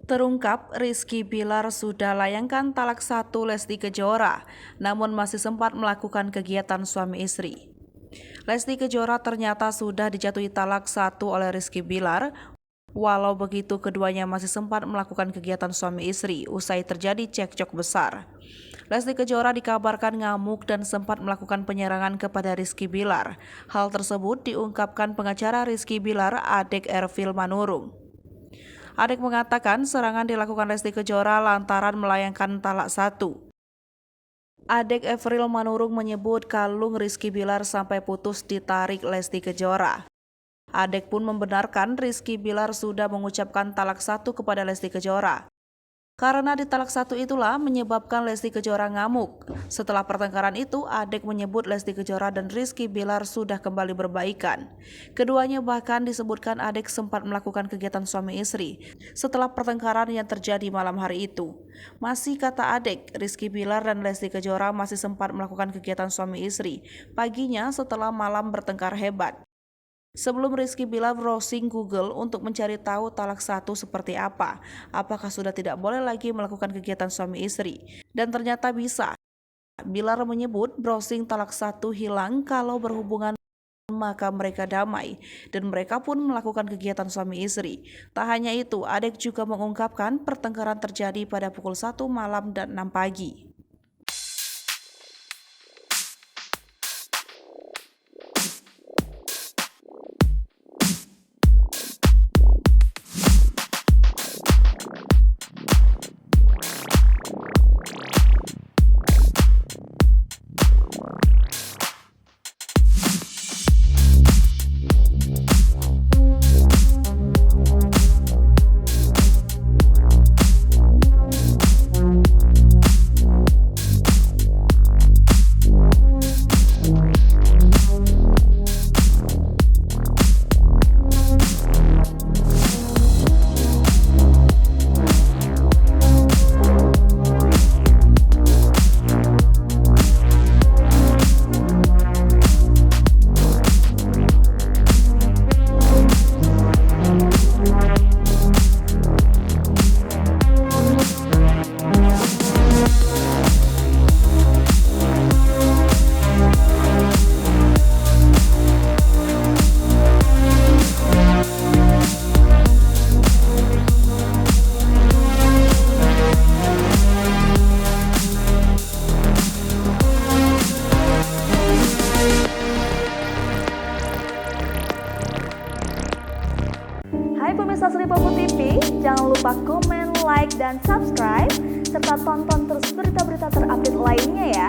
Terungkap Rizky Bilar sudah layangkan talak 1 Lesti Kejora, namun masih sempat melakukan kegiatan suami istri. Lesti Kejora ternyata sudah dijatuhi talak 1 oleh Rizky Bilar. Walau begitu, keduanya masih sempat melakukan kegiatan suami istri usai terjadi cekcok besar. Lesti Kejora dikabarkan ngamuk dan sempat melakukan penyerangan kepada Rizky Bilar. Hal tersebut diungkapkan pengacara Rizky Bilar, Adek Ervil Manurung. Adek mengatakan serangan dilakukan Lesti Kejora lantaran melayangkan talak 1. Adek Ervil Manurung menyebut kalung Rizky Bilar sampai putus ditarik Lesti Kejora. Adek pun membenarkan Rizky Bilar sudah mengucapkan talak 1 kepada Lesti Kejora. Karena di talak 1 itulah menyebabkan Lesti Kejora ngamuk. Setelah pertengkaran itu, Adek menyebut Lesti Kejora dan Rizky Bilar sudah kembali berbaikan. Keduanya bahkan disebutkan Adek sempat melakukan kegiatan suami istri setelah pertengkaran yang terjadi malam hari itu. Masih kata Adek, Rizky Bilar dan Lesti Kejora masih sempat melakukan kegiatan suami istri paginya setelah malam bertengkar hebat. Sebelum Rizky Bilar browsing Google untuk mencari tahu talak 1 seperti apa, apakah sudah tidak boleh lagi melakukan kegiatan suami istri, dan ternyata bisa. Bilar menyebut browsing talak 1 hilang kalau berhubungan maka mereka damai, dan mereka pun melakukan kegiatan suami istri. Tak hanya itu, Adek juga mengungkapkan pertengkaran terjadi pada pukul 1 malam dan 6 pagi. Hai pemirsa Sri Popo TV, jangan lupa komen, like, dan subscribe, serta tonton terus berita-berita terupdate lainnya ya.